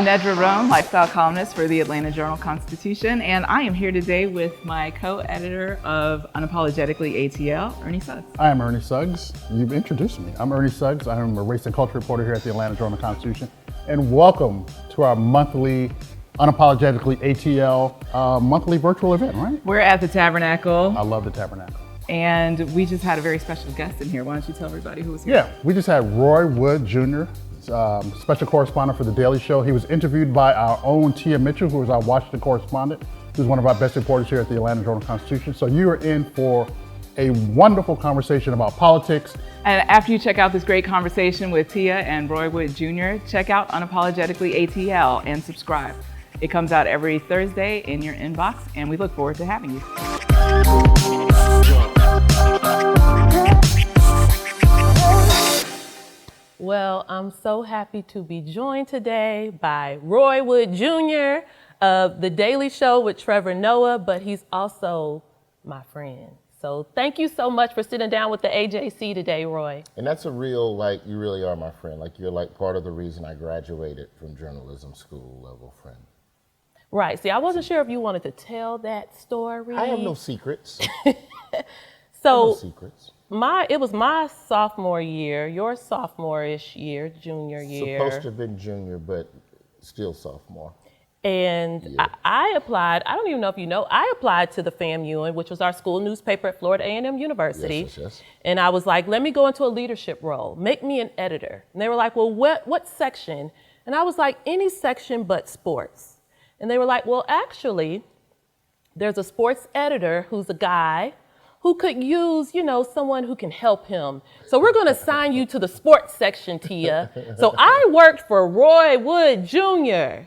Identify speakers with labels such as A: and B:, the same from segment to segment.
A: Nedra Rome, lifestyle columnist for the Atlanta Journal-Constitution, and I am here today with my co-editor of Unapologetically ATL, Ernie Suggs.
B: I am Ernie Suggs. You've introduced me. I'm Ernie Suggs. I'm a race and culture reporter here at the Atlanta Journal-Constitution, and welcome to our monthly Unapologetically ATL monthly virtual event, right?
A: We're at the Tabernacle.
B: I love the Tabernacle.
A: And we just had a very special guest in here. Why don't you tell everybody who was here?
B: Yeah, we just had Roy Wood Jr., special correspondent for The Daily Show. He was interviewed by our own Tia Mitchell, who is our Washington correspondent, who's one of our best reporters here at the Atlanta Journal-Constitution. So you are in for a wonderful conversation about politics.
A: And after you check out this great conversation with Tia and Roy Wood Jr., check out Unapologetically ATL and subscribe. It comes out every Thursday in your inbox, and we look forward to having you.
C: Well, I'm so happy to be joined today by Roy Wood Jr. of The Daily Show with Trevor Noah, but he's also my friend. So thank you so much for sitting down with the AJC today, Roy.
D: And that's a real, you really are my friend. You're part of the reason I graduated from journalism school level friend.
C: Right. See, I wasn't sure if you wanted to tell that story.
D: I have no secrets.
C: So
D: no secrets.
C: It was my sophomore year, your sophomore-ish year, junior year.
D: Supposed to have been junior, but still sophomore.
C: And
D: yeah.
C: I applied, I don't even know if you know, I applied to the FAMU, which was our school newspaper at Florida A&M University.
D: Yes.
C: And I was like, let me go into a leadership role, make me an editor. And they were like, well, what section? And I was like, any section but sports. And they were like, well, actually, there's a sports editor who's a guy who could use, someone who can help him. So we're gonna assign you to the sports section, Tia. So I worked for Roy Wood Jr.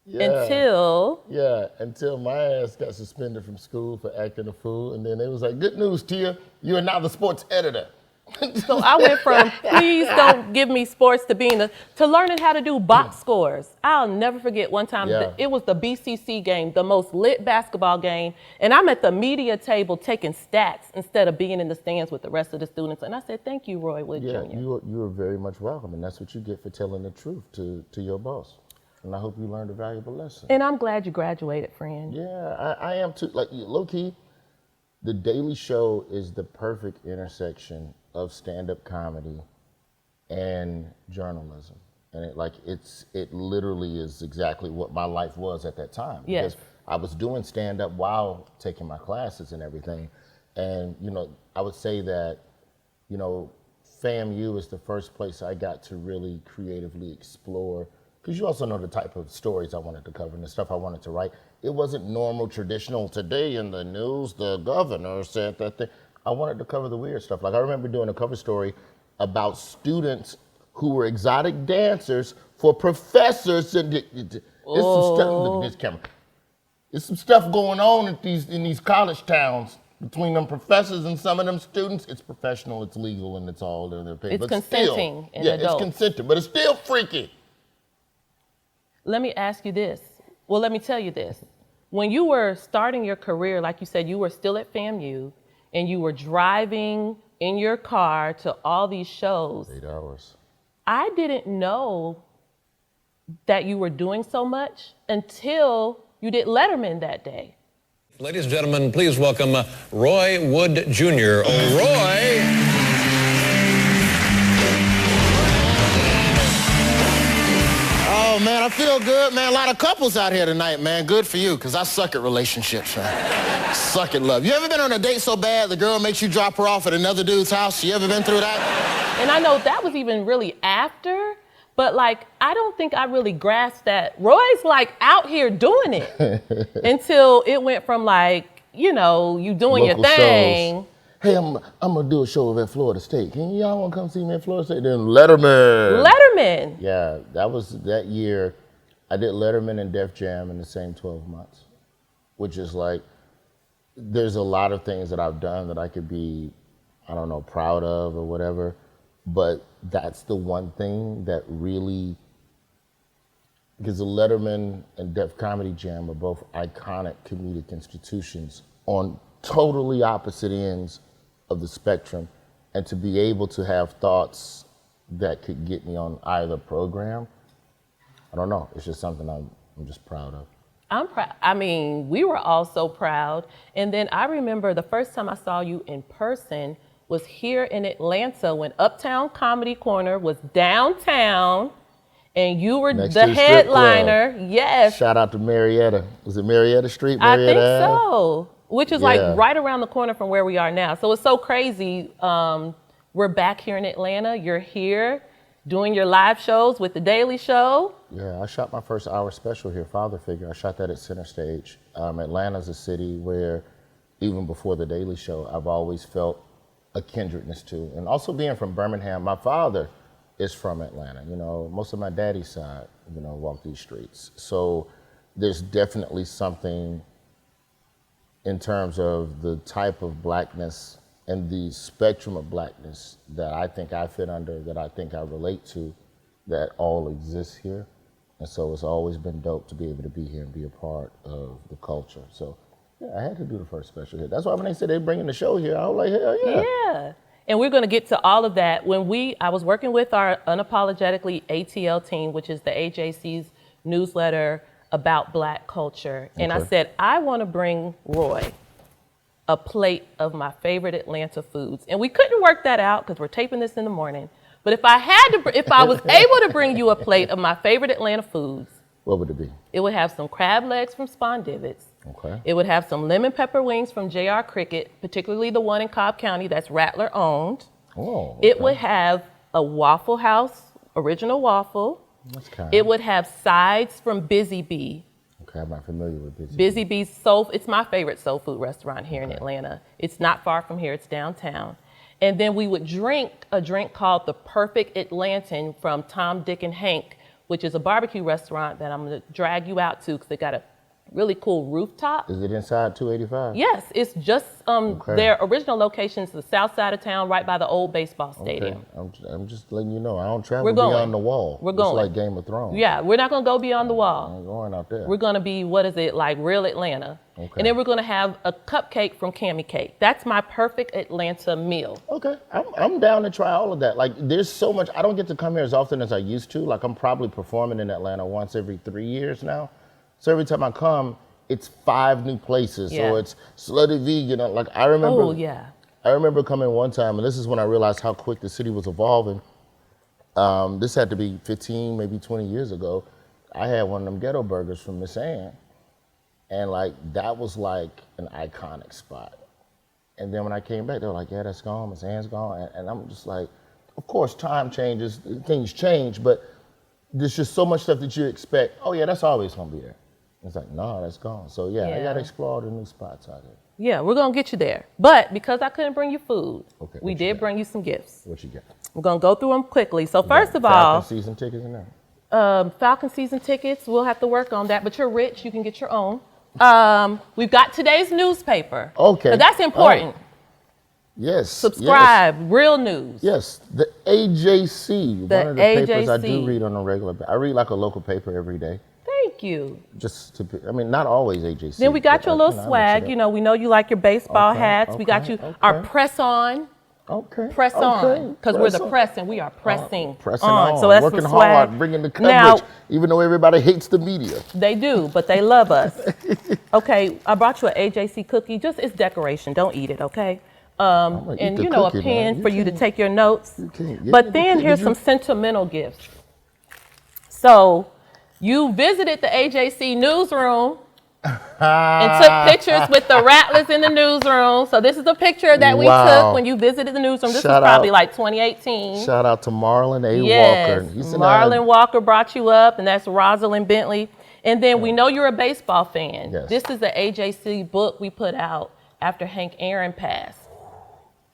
C: Until
D: my ass got suspended from school for acting a fool. And then they was like, good news, Tia, you are now the sports editor.
C: So I went from please don't give me sports to learning how to do box scores. I'll never forget one time, it was the BCC game, the most lit basketball game, and I'm at the media table taking stats instead of being in the stands with the rest of the students. And I said, thank you, Roy Wood Jr.
D: You are very much welcome, and that's what you get for telling the truth to your boss. And I hope you learned a valuable lesson.
C: And I'm glad you graduated, friend.
D: Yeah, I am too. Low-key, The Daily Show is the perfect intersection of stand-up comedy and journalism. And it literally is exactly what my life was at that time.
C: Yes.
D: Because I was doing stand-up while taking my classes and everything. And, I would say that, FAMU is the first place I got to really creatively explore, because you also know the type of stories I wanted to cover and the stuff I wanted to write. It wasn't normal, traditional, today in the news, the governor said that thing. I wanted to cover the weird stuff. I remember doing a cover story about students who were exotic dancers for professors. And it's some stuff, look at this camera. There's some stuff going on in these college towns between them professors and some of them students. It's professional, it's legal, and it's all in their paper.
C: It's consenting in adults.
D: It's consenting, but it's still freaky.
C: Let me ask you this. Well, let me tell you this. When you were starting your career, like you said, you were still at FAMU, and you were driving in your car to all these shows.
D: 8 hours. I
C: didn't know that you were doing so much until you did Letterman that day.
E: Ladies and gentlemen, please welcome Roy Wood Jr. Roy.
D: Oh, man, I feel good, man. A lot of couples out here tonight, man. Good for you, because I suck at relationships, man. Suck at love. You ever been on a date so bad the girl makes you drop her off at another dude's house? You ever been through that?
C: And I know that was even really after, but I don't think I really grasped that. Roy's out here doing it until it went from you doing
D: local
C: your thing.
D: Shows. Hey, I'm gonna do a show over at Florida State. Y'all wanna come see me at Florida State? Then Letterman. Yeah, that year. I did Letterman and Def Jam in the same 12 months, which is there's a lot of things that I've done that I could be, proud of or whatever, but that's the one thing that really, because the Letterman and Def Comedy Jam are both iconic comedic institutions on totally opposite ends of the spectrum, and to be able to have thoughts that could get me on either program I don't know. It's just something I'm just proud of.
C: I'm proud. I mean, we were all so proud. And then I remember the first time I saw you in person was here in Atlanta when Uptown Comedy Corner was downtown and you were
D: Next
C: the
D: to the strip
C: headliner.
D: club.
C: Yes.
D: Shout out to Marietta. Was it Marietta Street?
C: I think
D: Marietta Ave?
C: so. Which is like right around the corner from where we are now. So it's so crazy. We're back here in Atlanta. You're here doing your live shows with The Daily Show.
D: Yeah, I shot my first hour special here, Father Figure. I shot that at Center Stage. Atlanta's a city where, even before The Daily Show, I've always felt a kindredness to. And also being from Birmingham, my father is from Atlanta. You know, most of my daddy's side, you know, walk these streets. So there's definitely something in terms of the type of blackness and the spectrum of blackness that I think I fit under, that I think I relate to, that all exists here. And so it's always been dope to be able to be here and be a part of the culture. So yeah, I had to do the first special here. That's why when they said they bringing the show here, I was like, hell yeah.
C: Yeah. And we're going to get to all of that. I was working with our Unapologetically ATL team, which is the AJC's newsletter about Black culture. And I said, I want to bring Roy a plate of my favorite Atlanta foods. And we couldn't work that out because we're taping this in the morning. But if I was able to bring you a plate of my favorite Atlanta foods,
D: what would it be?
C: It would have some crab legs from Spawn Divots.
D: Okay.
C: It would have some lemon pepper wings from JR Cricket, particularly the one in Cobb County that's Rattler owned.
D: Oh. Okay.
C: It would have a Waffle House, original waffle.
D: That's kind.
C: It would have sides from Busy Bee.
D: Okay, I'm not familiar with Busy Bee.
C: Busy Bee's soul, it's my favorite soul food restaurant here in Atlanta. It's not far from here, it's downtown. And then we would drink a drink called the Perfect Atlantan from Tom, Dick, and Hank, which is a barbecue restaurant that I'm gonna drag you out to because they got a really cool rooftop.
D: Is it inside 285?
C: Yes, it's just their original location is the south side of town, right by the old baseball stadium.
D: Okay. I'm just letting you know, I don't travel
C: We're going.
D: beyond the wall.
C: We're going.
D: It's like Game of Thrones.
C: Yeah, we're not gonna go beyond the wall.
D: I'm going out there.
C: We're gonna be, like real Atlanta.
D: Okay.
C: And then we're gonna have a cupcake from Cammy Cake. That's my perfect Atlanta meal.
D: Okay, I'm down to try all of that. Like, there's so much, I don't get to come here as often as I used to. Like, I'm probably performing in Atlanta once every 3 years now. So every time I come, it's 5 new places.
C: Yeah.
D: So it's Slutty Vegan. Like, I remember.
C: Oh, yeah.
D: I remember coming one time, and this is when I realized how quick the city was evolving. This had to be 15, maybe 20 years ago. I had one of them ghetto burgers from Miss Ann. And like, that was like an iconic spot. And then when I came back, they were like, yeah, that's gone, Miss Ann's gone. And I'm just like, of course, time changes, things change, but there's just so much stuff that you expect, oh yeah, that's always gonna be there. It's like, no, that's gone. So yeah, I gotta explore the new spots out there.
C: Yeah, we're gonna get you there. But because I couldn't bring you food, we did bring you some gifts.
D: What you got?
C: We're gonna go through them quickly. So first of all,
D: Falcon season tickets in there.
C: Falcon season tickets, we'll have to work on that, but you're rich, you can get your own. We've got today's newspaper.
D: Okay.
C: So that's important.
D: Oh. Yes.
C: Subscribe, real news.
D: Yes, the AJC,
C: The
D: one of the papers I
C: AJC.
D: do read on a regular basis. I read like a local paper every day.
C: Thank you.
D: Just to, I mean, not always AJC.
C: Then we got
D: but
C: your
D: like,
C: little swag. You know, we know you like your baseball hats. We got you our press on.
D: Okay.
C: Press on, because we're the
D: on.
C: press and we are pressing
D: Pressing on.
C: So that's
D: working
C: some swag.
D: hard, bringing the coverage,
C: Now,
D: even though everybody hates the media.
C: they do, but they love us. Okay, I brought you an AJC cookie. Just it's decoration. Don't eat it, okay? And
D: the
C: you know,
D: cookie,
C: a pen
D: man.
C: for you to take your notes.
D: can't. Yeah,
C: But then here's some sentimental gifts. So you visited the AJC newsroom and took pictures with the Rattlers in the newsroom. So this is a picture that we took when you visited the newsroom. This was probably like 2018.
D: Shout out to Marlon A.
C: Yes,
D: Walker.
C: Marlon Walker brought you up, and that's Rosalind Bentley. And then we know you're a baseball fan.
D: Yes.
C: This is the AJC book we put out after Hank Aaron passed.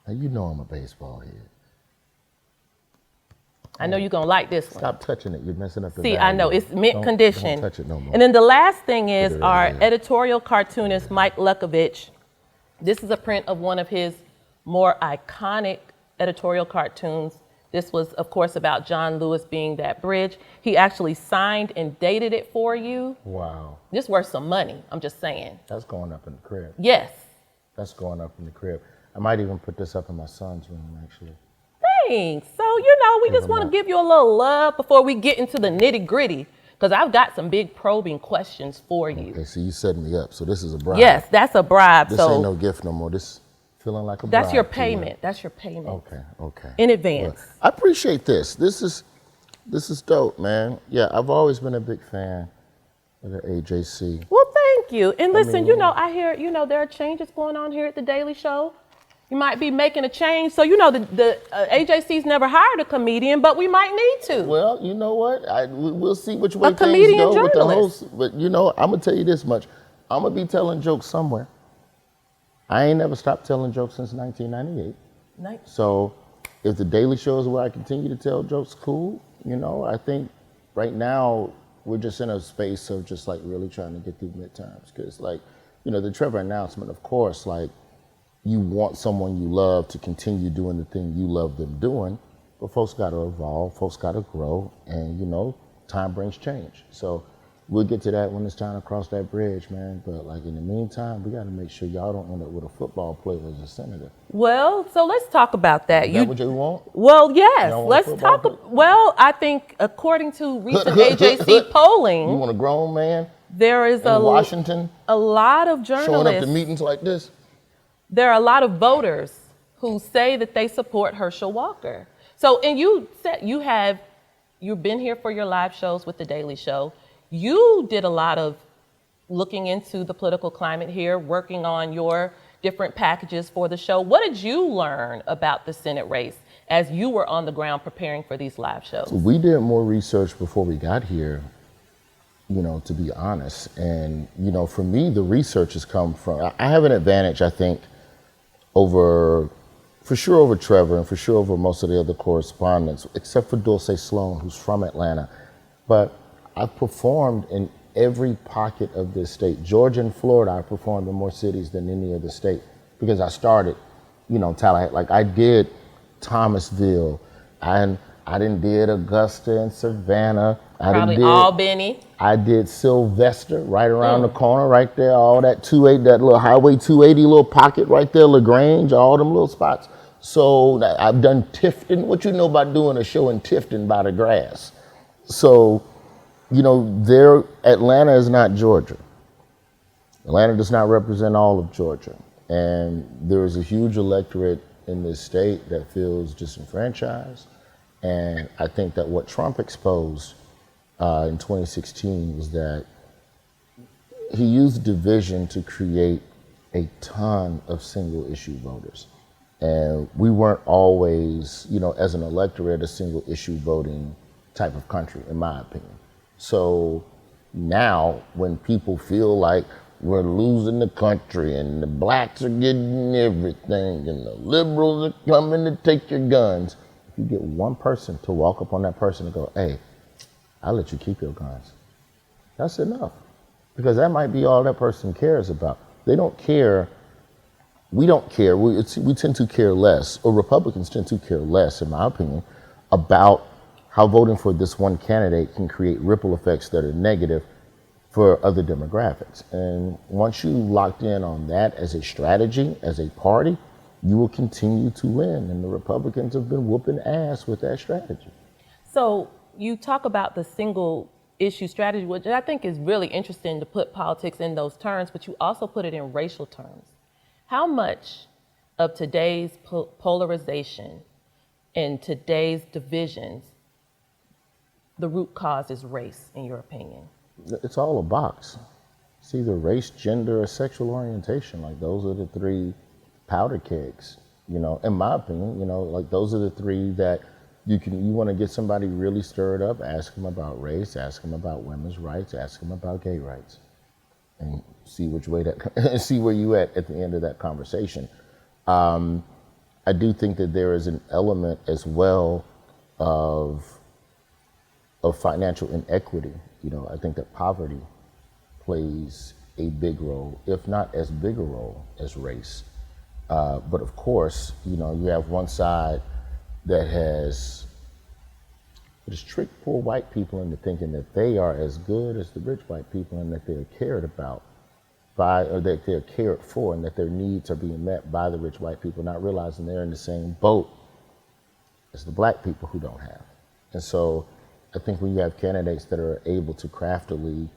D: Now, you know I'm a baseball head.
C: I know you're going to like this one.
D: Stop touching it. You're messing up the
C: See, I know. It's mint condition.
D: Don't touch it no more.
C: And then the last thing is
D: Put it
C: our
D: right here.
C: editorial cartoonist, Mike Lukovich. This is a print of one of his more iconic editorial cartoons. This was, of course, about John Lewis being that bridge. He actually signed and dated it for you.
D: Wow.
C: This is worth some money, I'm just saying.
D: That's going up in the crib.
C: Yes.
D: That's going up in the crib. I might even put this up in my son's room, actually.
C: Thanks. So, you know, we just want to give you a little love before we get into the nitty gritty. Because Because I've got some big probing questions for you.
D: Okay, so you setting me up. So this is a bribe.
C: Yes, that's a bribe.
D: This ain't no gift no more. This feeling like a bribe.
C: That's your payment. That's your payment.
D: Okay.
C: In advance.
D: Well, I appreciate this. This is dope, man. Yeah, I've always been a big fan of the AJC.
C: Well, thank you. And listen, I hear, there are changes going on here at the Daily Show. You might be making a change. So, the AJC's never hired a comedian, but we might need to.
D: Well, you know what? We'll see which way
C: a
D: things
C: comedian
D: go with the
C: journalist.
D: host. But, I'm going to tell you this much. I'm going to be telling jokes somewhere. I ain't never stopped telling jokes since 1998.
C: Nice.
D: So if the Daily Show is where I continue to tell jokes, cool. I think right now we're just in a space of just like really trying to get through midterms. Because the Trevor announcement, of course, you want someone you love to continue doing the thing you love them doing, but folks got to evolve, folks got to grow, and time brings change. So we'll get to that when it's time to cross that bridge, man. But in the meantime, we got to make sure y'all don't end up with a football player as a senator.
C: Well, so let's talk about that.
D: Is that what you want?
C: Well, yes.
D: Let's
C: talk. Well, I think according to recent AJC polling,
D: you want a grown man?
C: There is
D: in Washington,
C: a lot of journalists
D: showing up to meetings like this.
C: There are a lot of voters who say that they support Herschel Walker. So, and you said you've been here for your live shows with The Daily Show. You did a lot of looking into the political climate here, working on your different packages for the show. What did you learn about the Senate race as you were on the ground preparing for these live shows?
D: We did more research before we got here, to be honest. And, for me, the research has come from, I have an advantage, I think, over Trevor and for sure over most of the other correspondents, except for Dulce Sloan, who's from Atlanta. But I've performed in every pocket of this state. Georgia and Florida, I performed in more cities than any other state because I started, Tallahassee. I did Thomasville, and I did Augusta and Savannah.
C: Probably Albany.
D: I did Sylvester, right around the corner, right there, all that 280, that little Highway 280 little pocket right there, LaGrange, all them little spots. So I've done Tifton. What you know about doing a show in Tifton by the grass? So, Atlanta is not Georgia. Atlanta does not represent all of Georgia. And there is a huge electorate in this state that feels disenfranchised. And I think that what Trump exposed in 2016 was that he used division to create a ton of single issue voters. And we weren't always, as an electorate, a single issue voting type of country, in my opinion. So now when people feel like we're losing the country and the blacks are getting everything and the liberals are coming to take your guns, if you get one person to walk up on that person and go, hey, I'll let you keep your guns. That's enough. Because that might be all that person cares about. They don't care. We don't care. We tend to care less, or Republicans tend to care less, in my opinion, about how voting for this one candidate can create ripple effects that are negative for other demographics. And once you locked in on that as a strategy, as a party, you will continue to win. And the Republicans have been whooping ass with that strategy.
C: So you talk about the single issue strategy, which I think is really interesting to put politics in those terms, but you also put it in racial terms. How much of today's polarization and today's divisions, the root cause is race, in your opinion?
D: It's all a box. It's either race, gender, or sexual orientation. Those are the three powder kegs, in my opinion, those are the three that you want to get somebody really stirred up, ask them about race, ask them about women's rights, ask them about gay rights, and see which way see where you at the end of that conversation. I do think that there is an element as well of financial inequity. I think that poverty plays a big role, if not as big a role as race. But of course, you have one side that has tricked poor white people into thinking that they are as good as the rich white people and that they're cared about by, or that they're cared for, and that their needs are being met by the rich white people, not realizing they're in the same boat as the black people who don't have. And so I think when you have candidates that are able to craftily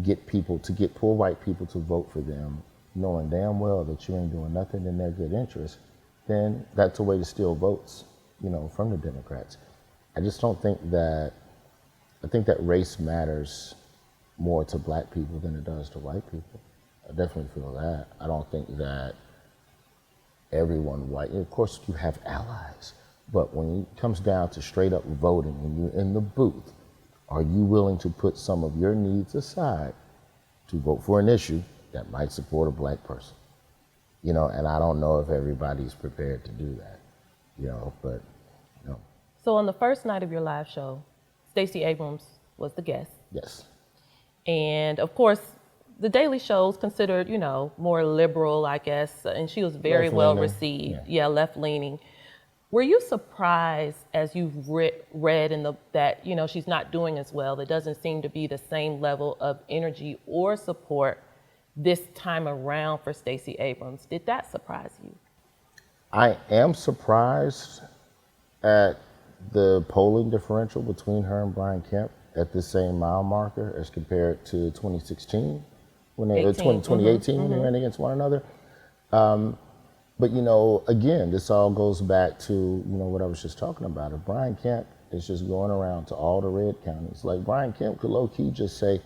D: get poor white people to vote for them, knowing damn well that you ain't doing nothing in their good interest, then that's a way to steal votes, from the Democrats. I just don't think that, I think that race matters more to black people than it does to white people. I definitely feel that. I don't think that everyone white, of course you have allies, but when it comes down to straight up voting, when you're in the booth, are you willing to put some of your needs aside to vote for an issue that might support a black person? And I don't know if everybody's prepared to do that, but.
C: So on the first night of your live show, Stacey Abrams was the guest.
D: Yes.
C: And of course, the Daily Show's considered, more liberal, I guess, and she was very well received. Yeah, left-leaning. Were you surprised as you've read that, she's not doing as well? There doesn't seem to be the same level of energy or support this time around for Stacey Abrams. Did that surprise you? I
D: am surprised at the polling differential between her and Brian Kemp at the same mile marker as compared to 2016, when they 2018 when they ran against one another. But again, this all goes back to what I was just talking about. If Brian Kemp is just going around to all the red counties, like Brian Kemp could low key just say,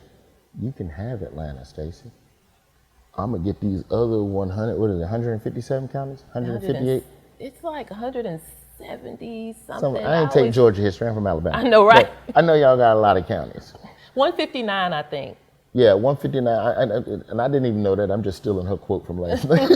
D: "You can have Atlanta, Stacey. I'm gonna get these other 157 counties, 158."
C: It's like 170 something.
D: I ain't take Georgia history. I'm from Alabama.
C: I know, right?
D: But I know y'all got a lot of counties.
C: 159, I think.
D: Yeah, 159, and I didn't even know that. I'm just stealing her quote from last night.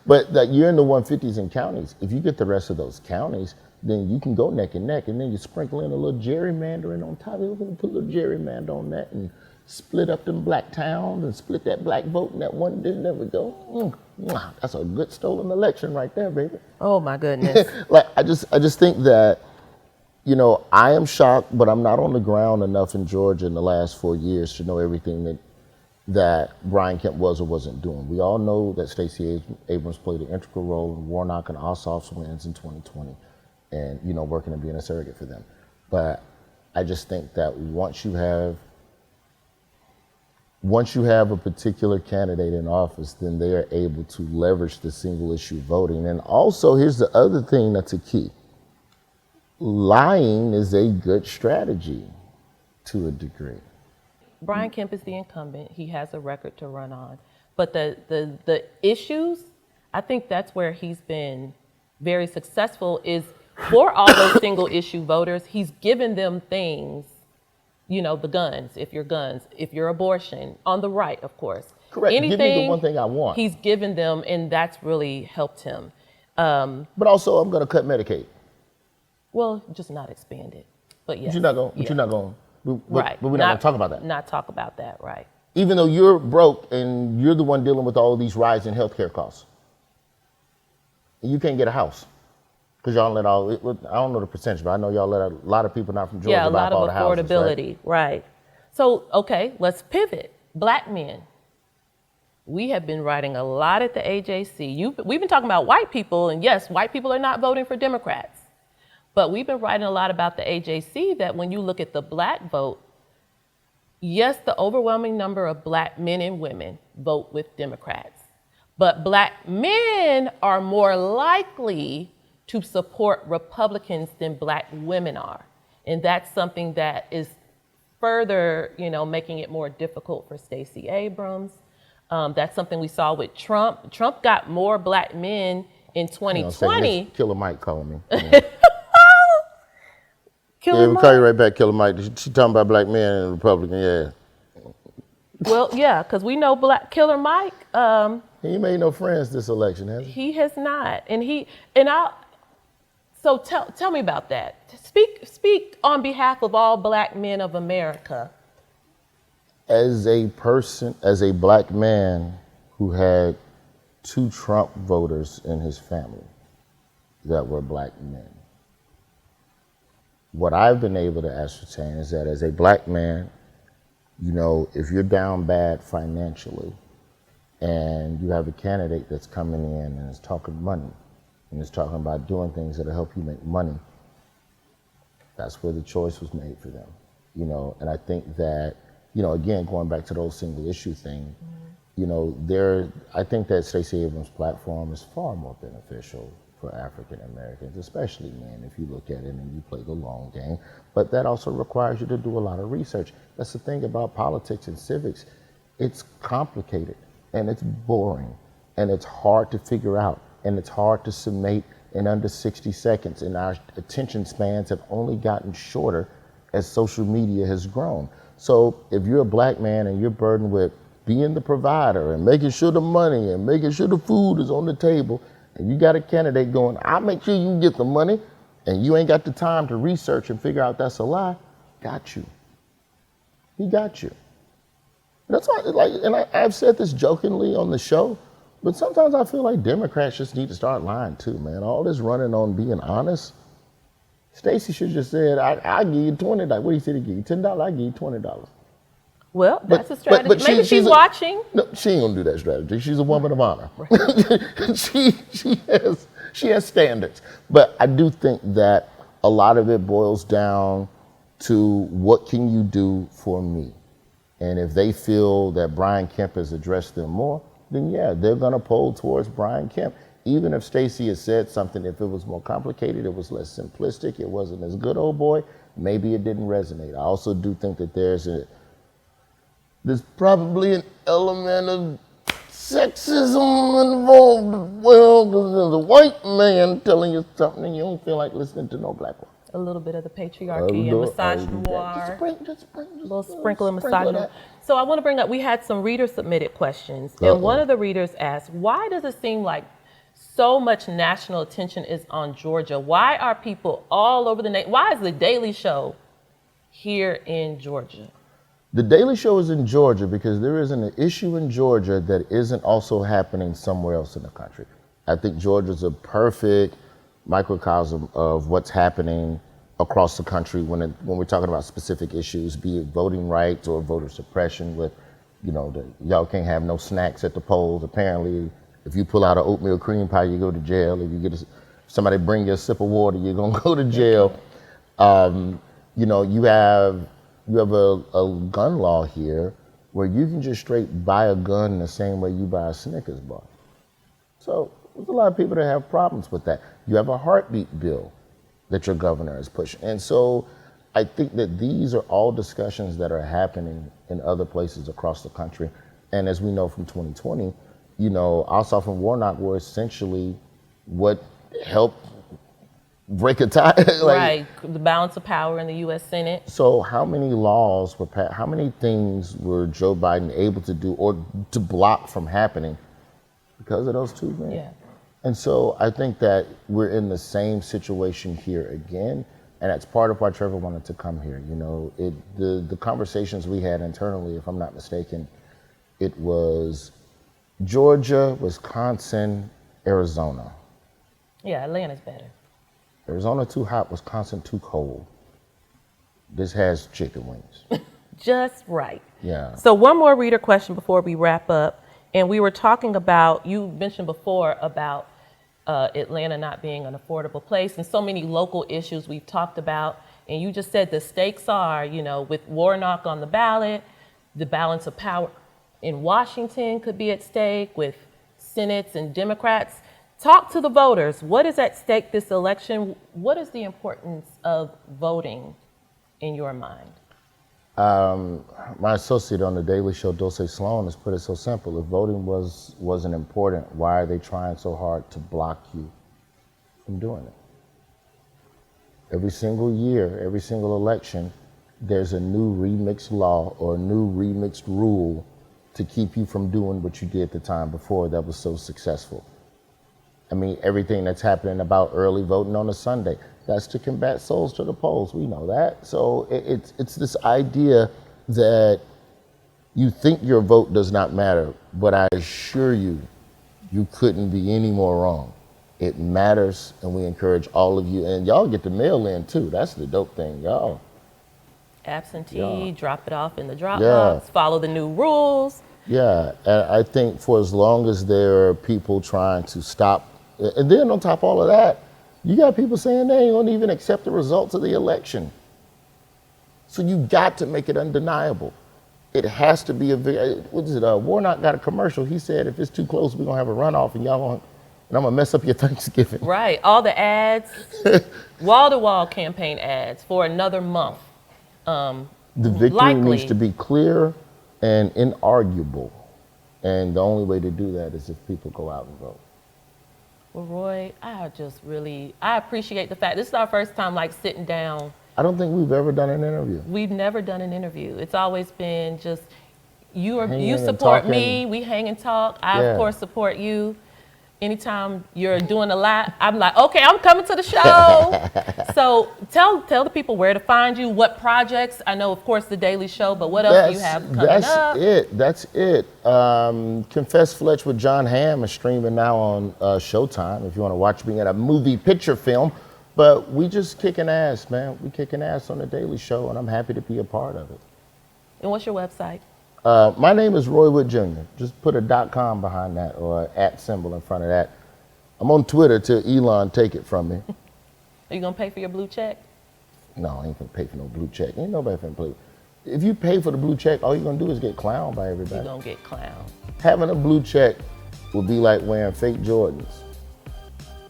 D: But that you're in the 150s in counties. If you get the rest of those counties, then you can go neck and neck, and then you sprinkle in a little gerrymandering on top of it. Put a little gerrymander on that, and split up them black towns, and split that black vote in that one. There we go. That's a good stolen election right there, baby.
C: Oh my goodness.
D: I just think that. I am shocked, but I'm not on the ground enough in Georgia in the last 4 years to know everything that Brian Kemp was or wasn't doing. We all know that Stacey Abrams played an integral role in Warnock and Ossoff's wins in 2020, and working and being a surrogate for them. But I just think that once you have a particular candidate in office, then they are able to leverage the single issue voting. And also, here's the other thing that's a key. Lying is a good strategy to a degree.
C: Brian Kemp is the incumbent. He has a record to run on. But the issues, I think that's where he's been very successful, is for all those single issue voters, he's given them things, the guns, if you're abortion, on the right, of course.
D: Correct.
C: Anything,
D: give me the one thing I want.
C: He's given them, and that's really helped him.
D: But also, I'm going to cut Medicaid.
C: Well, just not expand it, but yes.
D: But you're not going.
C: Right.
D: But we're not going to talk about that.
C: Not talk about that, right.
D: Even though you're broke and you're the one dealing with all of these rising healthcare costs. You can't get a house. Because y'all let I don't know the percentage, but I know y'all let a lot of people not from Georgia buy all the houses.
C: Yeah, a lot of affordability, right. So, okay, let's pivot. Black men. We have been writing a lot at the AJC. We've been talking about white people, and yes, white people are not voting for Democrats. But we've been writing a lot about the AJC that when you look at the black vote, yes, the overwhelming number of black men and women vote with Democrats. But black men are more likely to support Republicans than black women are. And that's something that is further, making it more difficult for Stacey Abrams. That's something we saw with Trump. Trump got more black men in 2020.
D: Killer Mike calling me.
C: Killer
D: we'll call you right back, Killer Mike. She talking about black men and Republican, yeah.
C: Well, yeah, because we know Killer Mike.
D: He made no friends this election, has he?
C: He has not, So tell me about that. Speak on behalf of all black men of America.
D: As a black man who had 2 Trump voters in his family that were black men, what I've been able to ascertain is that as a black man, if you're down bad financially and you have a candidate that's coming in and is talking money and is talking about doing things that'll help you make money, That's where the choice was made for them, you know. And I think that, you know, again, going back to the whole single issue thing, you know, I think that Stacey Abrams' platform is far more beneficial for African Americans, especially men, if you look at it and you play the long game. But that also requires you to do a lot of research. That's the thing about politics and civics. It's complicated and it's boring and it's hard to figure out and it's hard to summate in under 60 seconds. And our attention spans have only gotten shorter as social media has grown. So if you're a black man and you're burdened with being the provider and making sure the money and making sure the food is on the table, and you got a candidate going, I'll make sure you get the money, and you ain't got the time to research and figure out that's a lie, got you. He got you. That's why, like, and I've said this jokingly on the show, but sometimes I feel like Democrats just need to start lying too, man. All this running on being honest. Stacey should just said, I'll give you $20. What he said he give you? $10, I give you $20.
C: Well, that's a strategy. But maybe she's watching.
D: No, she ain't gonna do that strategy. She's a woman of honor.
C: Right.
D: she has standards. But I do think that a lot of it boils down to what can you do for me? And if they feel that Brian Kemp has addressed them more, then yeah, they're gonna poll towards Brian Kemp. Even if Stacey has said something, if it was more complicated, it was less simplistic, it wasn't as good, old boy, maybe it didn't resonate. I also do think that there's probably an element of sexism involved. Well, because there's a white man telling you something and you don't feel like listening to no black one.
C: A little bit of the patriarchy and misogynoir. A little sprinkle of misogyny. So I want to bring up, we had some reader submitted questions. And one of the readers asked, why does it seem like so much national attention is on Georgia? Why are people all over the nation? Why is the Daily Show here in Georgia?
D: The Daily Show is in Georgia because there isn't an issue in Georgia that isn't also happening somewhere else in the country. I think Georgia's a perfect microcosm of what's happening across the country when we're talking about specific issues, be it voting rights or voter suppression with, you know, y'all can't have no snacks at the polls. Apparently, if you pull out an oatmeal cream pie, you go to jail. If you get somebody bring you a sip of water, you're gonna go to jail. You know, you have a gun law here where you can just straight buy a gun the same way you buy a Snickers bar. So there's a lot of people that have problems with that. You have a heartbeat bill that your governor is pushing. And so I think that these are all discussions that are happening in other places across the country. And as we know from 2020, you know, Ossoff and Warnock were essentially what helped break a tie.
C: Right, the balance of power in the U.S. Senate.
D: So how many laws were passed, how many things were Joe Biden able to do or to block from happening because of those two men?
C: Yeah.
D: And so I think that we're in the same situation here again, and that's part of why Trevor wanted to come here. You know, the conversations we had internally, if I'm not mistaken, it was Georgia, Wisconsin, Arizona.
C: Yeah, Atlanta's better.
D: Arizona too hot, Wisconsin too cold. This has chicken wings.
C: Just right.
D: Yeah.
C: So one more reader question before we wrap up. And we were talking about, you mentioned before about Atlanta not being an affordable place and so many local issues we've talked about. And you just said the stakes are, you know, with Warnock on the ballot, the balance of power in Washington could be at stake with Senates and Democrats. Talk to the voters. What is at stake this election? What is the importance of voting in your mind? My associate on the Daily Show, Dulce Sloan, has put it so simple. If voting wasn't important, why are they trying so hard to block you from doing it? Every single year, every single election, there's a new remixed law or a new remixed rule to keep you from doing what you did the time before that was so successful. I mean, everything that's happening about early voting on a Sunday, that's to combat souls to the polls. We know that. So it's this idea that you think your vote does not matter, but I assure you, you couldn't be any more wrong. It matters, and we encourage all of you, and y'all get the mail in too. That's the dope thing, y'all. Absentee, drop it off in the drop box, follow the new rules.
D: Yeah, and I think for as long as there are people trying to stop, and then on top of all of that, You got people saying they ain't gonna even accept the results of the election. So you got to make it undeniable. It has to be what is it? Warnock got a commercial. He said, if it's too close, we're gonna have a runoff and I'm gonna mess up your Thanksgiving.
C: Right, all the ads, wall-to-wall campaign ads for another month.
D: The victory
C: likely
D: needs to be clear and inarguable. And the only way to do that is if people go out and vote.
C: Well, Roy, I appreciate the fact, this is our first time like sitting down.
D: I don't think we've ever done an interview.
C: We've never done an interview. It's always been just, you support me, we hang and talk. I, of course, support you. Anytime you're doing a lot, I'm like, okay, I'm coming to the show. So tell the people where to find you, what projects. I know, of course, The Daily Show, but what else do you have coming up?
D: That's it. Confess Fletch with John Hamm is streaming now on Showtime if you want to watch me in a movie picture film. But we just kicking ass, man. We kicking ass on The Daily Show, and I'm happy to be a part of it.
C: And what's your website?
D: My name is Roy Wood Jr. Just put a .com behind that or an @ symbol in front of that. I'm on Twitter till Elon take it from me.
C: Are you gonna pay for your blue check?
D: No, I ain't gonna pay for no blue check. Ain't nobody finna play. If you pay for the blue check, all you're gonna do is get clowned by everybody.
C: You're gonna get clowned.
D: Having a blue check would be like wearing fake Jordans.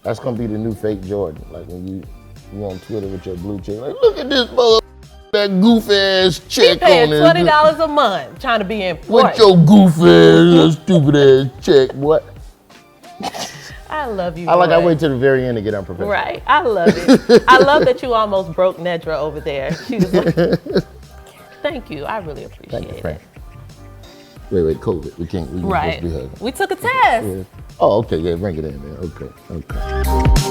D: That's gonna be the new fake Jordan. Like when you on Twitter with your blue check, like, look at this mother, that goof ass check on it.
C: $20 a month trying to be important.
D: What your goof ass, stupid ass check, what?
C: I love you,
D: I wait till the very end to get unprofessional.
C: Right, I love it. I love that you almost broke Nedra over there. She was like, thank you, I really appreciate it.
D: Frank. Wait, COVID, we can't be hugging.
C: We took a test.
D: Yeah. Oh, okay, yeah, bring it in there, okay.